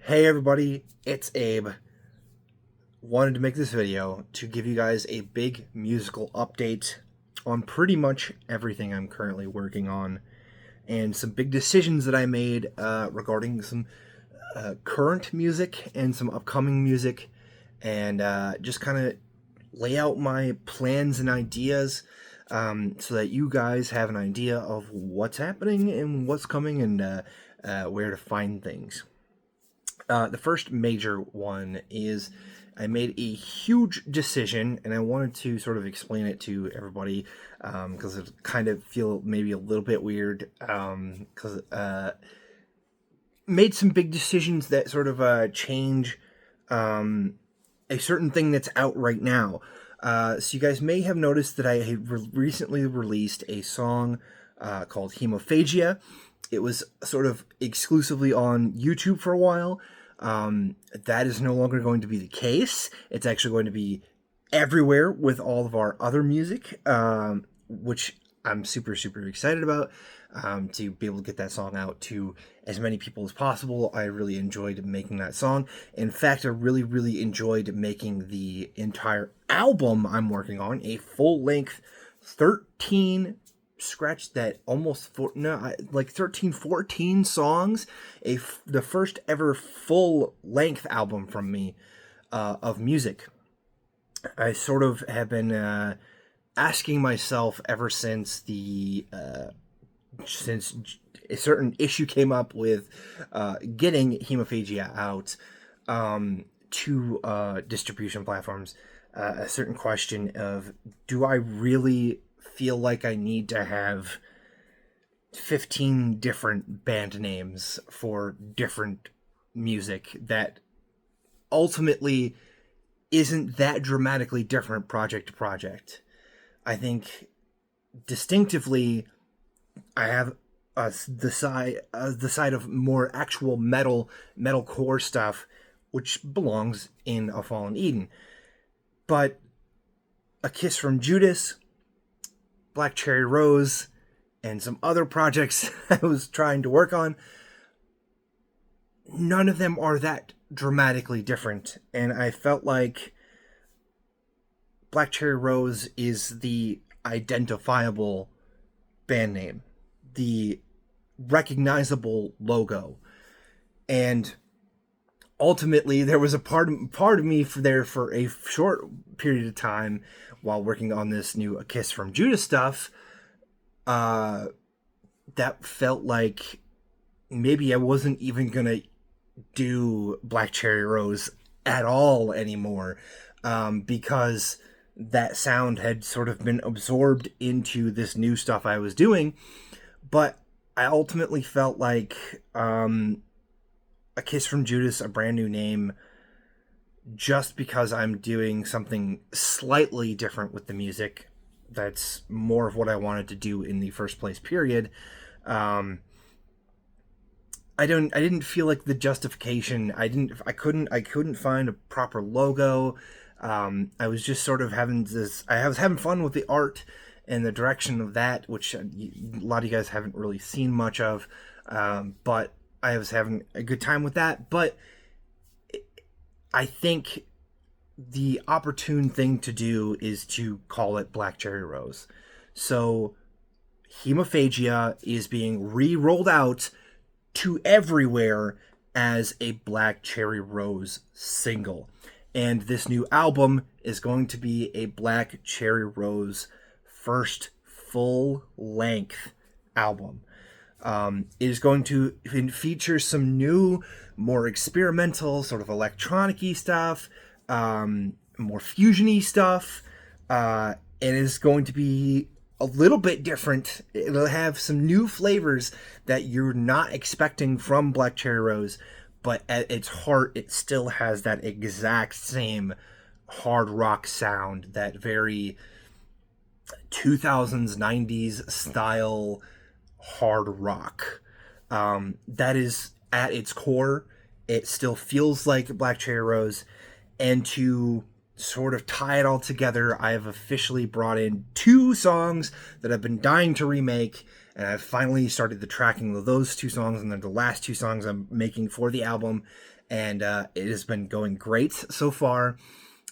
Hey everybody, it's Abe. Wanted to make this video to give you guys a big musical update on pretty much everything I'm currently working on and some big decisions that I made regarding some current music and some upcoming music, and just kind of lay out my plans and ideas so that you guys have an idea of what's happening and what's coming and where to find things. The first major one is I made a huge decision, and I wanted to sort of explain it to everybody because it kind of feel maybe a little bit weird because made some big decisions that sort of change a certain thing that's out right now. So you guys may have noticed that I had recently released a song called Hemophagia. It was sort of exclusively on YouTube for a while. That is no longer going to be the case. It's actually going to be everywhere with all of our other music, which I'm super, super excited about, to be able to get that song out to as many people as possible. I really enjoyed making that song. In fact, I really, really enjoyed making the entire album I'm working on, a full-length 13 scratch that almost like 13 14 songs, the first ever full length album from me of music. I sort of have been asking myself ever since since a certain issue came up with getting Hemophagia out to distribution platforms, a certain question of, do I really feel like I need to have 15 different band names for different music that ultimately isn't that dramatically different project to project? I think distinctively I have the side of more actual metalcore stuff, which belongs in A Fallen Eden. But A Kiss from Judas, Black Cherry Rose, and some other projects I was trying to work on, none of them are that dramatically different. And I felt like Black Cherry Rose is the identifiable band name, the recognizable logo. And ultimately, there was a part of me for a short period of time while working on this new A Kiss from Judas stuff, that felt like maybe I wasn't even gonna do Black Cherry Rose at all anymore, because that sound had sort of been absorbed into this new stuff I was doing. But I ultimately felt like A Kiss from Judas, a brand new name, just because I'm doing something slightly different with the music. That's more of what I wanted to do in the first place, period. I didn't feel like the justification. I couldn't find a proper logo. I was just sort of having this. I was having fun with the art and the direction of that, which a lot of you guys haven't really seen much of. But I was having a good time with that. But I think the opportune thing to do is to call it Black Cherry Rose. So Hemophagia is being re-rolled out to everywhere as a Black Cherry Rose single. And this new album is going to be a Black Cherry Rose first full-length album. It is going to feature some new, more experimental, sort of electronic-y stuff, more fusion-y stuff, and it is going to be a little bit different. It'll have some new flavors that you're not expecting from Black Cherry Rose, but at its heart, it still has that exact same hard rock sound, that very 2000s, 90s style hard rock. That is at its core. It still feels like Black Cherry Rose. And to sort of tie it all together, I have officially brought in two songs that I've been dying to remake, and I've finally started the tracking of those two songs, and they're the last two songs I'm making for the album, and it has been going great so far.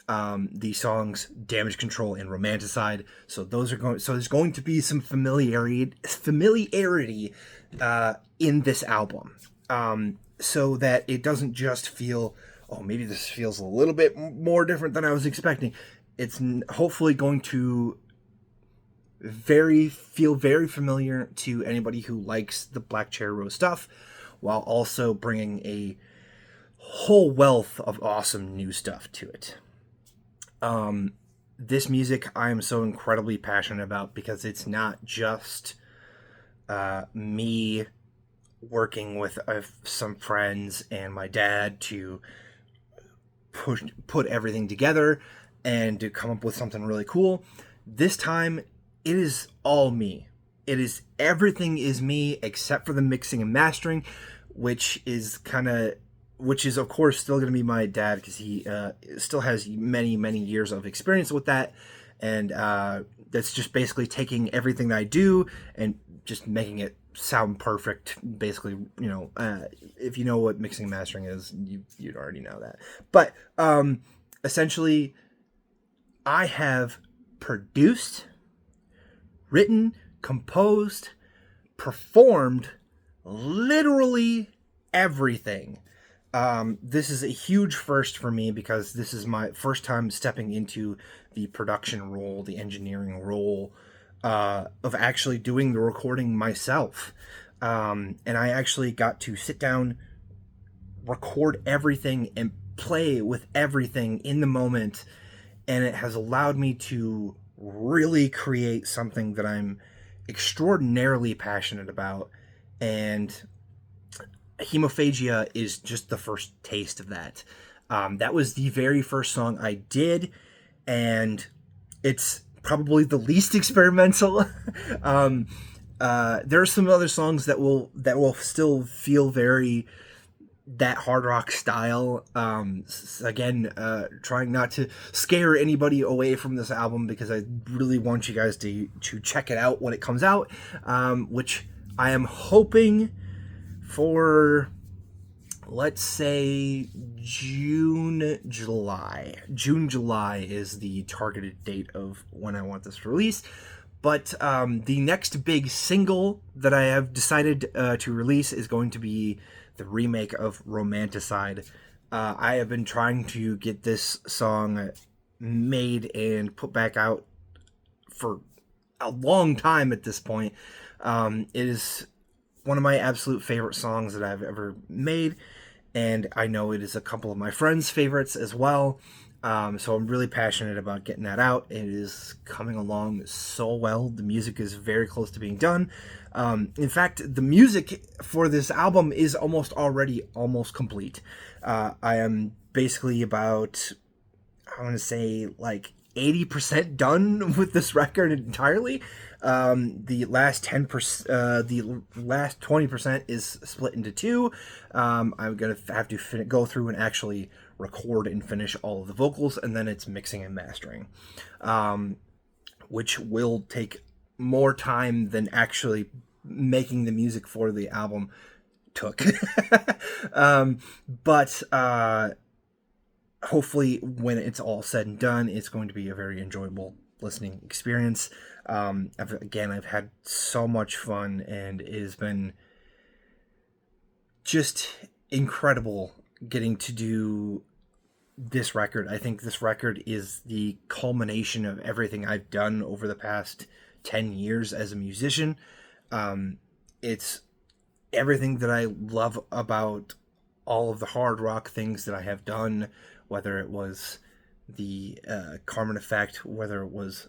The songs "Damage Control" and "Romanticide," so those are going. So there's going to be some familiarity in this album, so that it doesn't just feel, oh, maybe this feels a little bit more different than I was expecting. It's hopefully going to feel very familiar to anybody who likes the Black Cherry Rose stuff, while also bringing a whole wealth of awesome new stuff to it. This music I am so incredibly passionate about because it's not just me working with some friends and my dad to put everything together and to come up with something really cool. This time, it is all me. Everything is me except for the mixing and mastering, which is of course still going to be my dad, because he still has many years of experience with that, and that's just basically taking everything that I do and just making it sound perfect. Basically, if you know what mixing and mastering is, you'd already know that. But essentially, I have produced, written, composed, performed literally everything. This is a huge first for me because this is my first time stepping into the production role, the engineering role, of actually doing the recording myself. And I actually got to sit down, record everything, and play with everything in the moment. And it has allowed me to really create something that I'm extraordinarily passionate about. And Hemophagia is just the first taste of that. That was the very first song I did, and it's probably the least experimental. There are some other songs that will still feel very that hard rock style. Again, trying not to scare anybody away from this album, because I really want you guys to check it out when it comes out, which I am hoping for, let's say, June, July is the targeted date of when I want this released. But the next big single that I have decided to release is going to be the remake of Romanticide. I have been trying to get this song made and put back out for a long time at this point. It is one of my absolute favorite songs that I've ever made, and I know it is a couple of my friends' favorites as well. So I'm really passionate about getting that out. It is coming along so well. The music is very close to being done. In fact, the music for this album is almost complete. I am basically about, I want to say, like 80% done with this record entirely. The last 10%, the last 20% is split into two. I'm gonna have to go through and actually record and finish all of the vocals, and then it's mixing and mastering, which will take more time than actually making the music for the album took. But hopefully when it's all said and done, it's going to be a very enjoyable listening experience. I've had so much fun, and it has been just incredible getting to do this record. I think this record is the culmination of everything I've done over the past 10 years as a musician. It's everything that I love about all of the hard rock things that I have done, whether it was the Carmen Effect, whether it was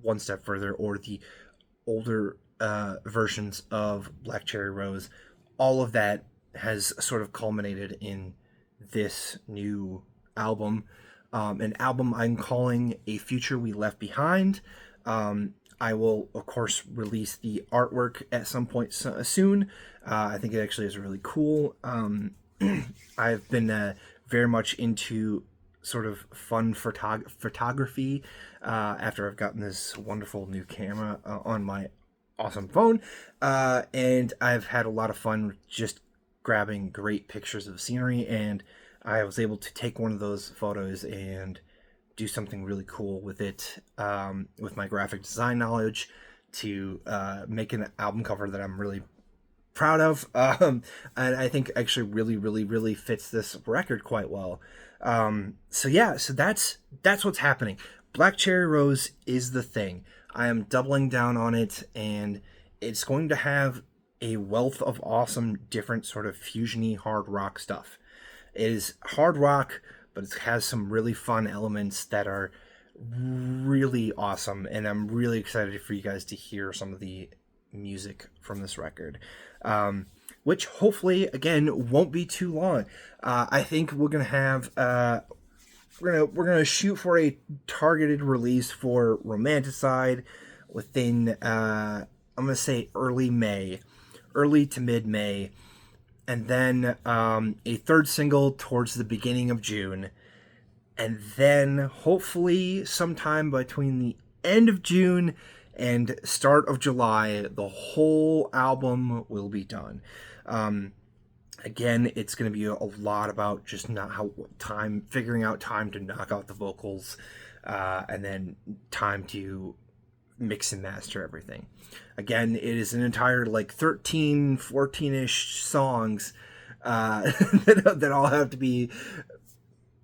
One Step Further, or the older versions of Black Cherry Rose. All of that has sort of culminated in this new album, an album I'm calling A Future We Left Behind. I will, of course, release the artwork at some point soon. I think it actually is really cool. I've been very much into sort of fun photography after I've gotten this wonderful new camera on my awesome phone, and I've had a lot of fun just grabbing great pictures of scenery, and I was able to take one of those photos and do something really cool with it, with my graphic design knowledge, to make an album cover that I'm really proud of, and I think actually really, really, really fits this record quite well. So yeah, so that's what's happening. Black Cherry Rose is the thing. I am doubling down on it, and it's going to have a wealth of awesome, different sort of fusiony hard rock stuff. It is hard rock, but it has some really fun elements that are really awesome, and I'm really excited for you guys to hear some of the music from this record, which hopefully again won't be too long. I think we're gonna have we're gonna shoot for a targeted release for Romanticide within I'm gonna say early to mid May, and then a third single towards the beginning of June, and then hopefully sometime between the end of June and start of July, the whole album will be done. Again, it's going to be a lot about just not how time, figuring out time to knock out the vocals, and then time to mix and master everything. Again, it is an entire like 13, 14-ish songs that all have to be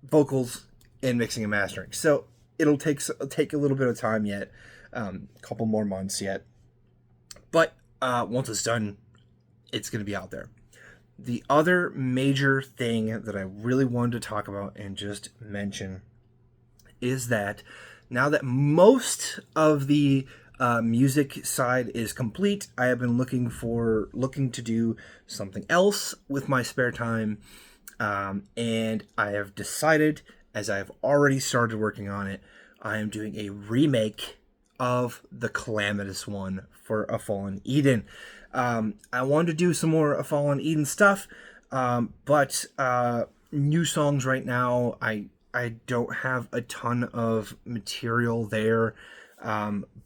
vocals and mixing and mastering. So it'll take a little bit of time yet, a couple more months yet. But once it's done, it's going to be out there. The other major thing that I really wanted to talk about and just mention is that now that most of the music side is complete, I have been looking to do something else with my spare time, and I have decided, as I have already started working on it, I am doing a remake of the Calamitous One for A Fallen Eden. I wanted to do some more A Fallen Eden stuff, but new songs right now, I don't have a ton of material there,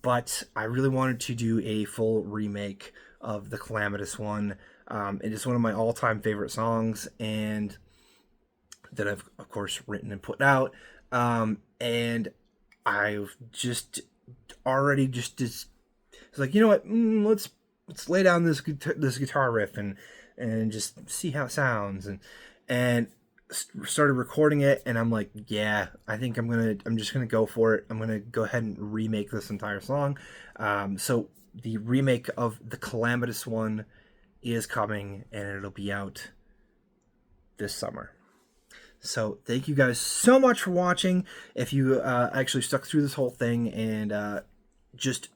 but I really wanted to do a full remake of the Calamitous One. It is one of my all-time favorite songs, and that I've of course written and put out, and I've just already it's like, you know what, let's lay down this guitar riff and just see how it sounds, and started recording it, and I'm like, yeah, I think I'm just gonna go for it. I'm gonna go ahead and remake this entire song. So the remake of the Calamitous One is coming, and it'll be out this summer. So thank you guys so much for watching. If you actually stuck through this whole thing and just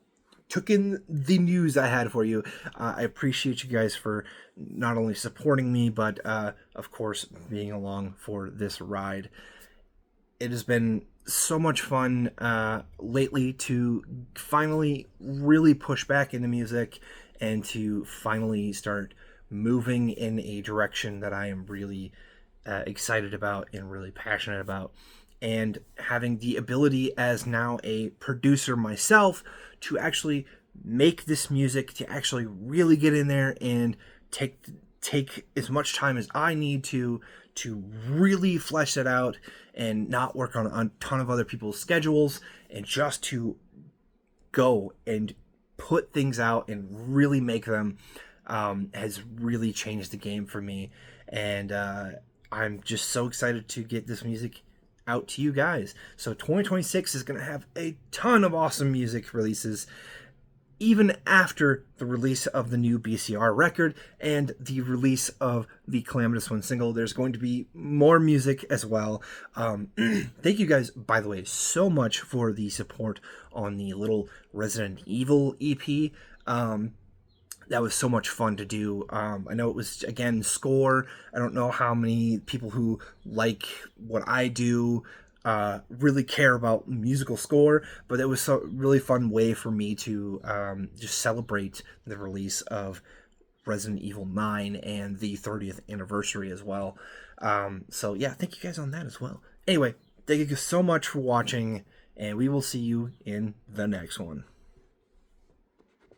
took in the news I had for you, I appreciate you guys for not only supporting me, but of course being along for this ride. It has been so much fun lately to finally really push back into music and to finally start moving in a direction that I am really excited about and really passionate about, and having the ability as now a producer myself to actually make this music, to actually really get in there and take as much time as I need to really flesh it out and not work on a ton of other people's schedules, and just to go and put things out and really make them, has really changed the game for me. And I'm just so excited to get this music out to you guys. So 2026 is going to have a ton of awesome music releases, even after the release of the new BCR record and the release of the Calamitous One single. There's going to be more music as well. Thank you guys, by the way, so much for the support on the little Resident Evil EP. That was so much fun to do. I know it was, again, score. I don't know how many people who like what I do really care about musical score, but it was a really fun way for me to just celebrate the release of Resident Evil 9 and the 30th anniversary as well. So yeah, thank you guys on that as well. Anyway, thank you so much for watching, and we will see you in the next one.